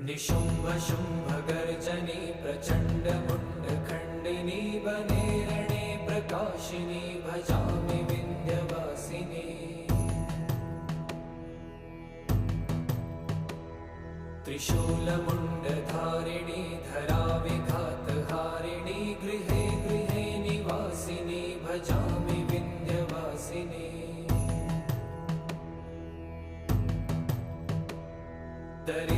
निशुम्भ शुम्भ गर्जनी प्रचण्ड मुण्डखण्डिनी वने रणे प्रकाशिनी भजामि विन्ध्यवासिनी। त्रिशूलमुण्डधारिणी धराविघातहारिणी गृहे गृहे निवासिनी भजामि विन्ध्यवासिनी। दरि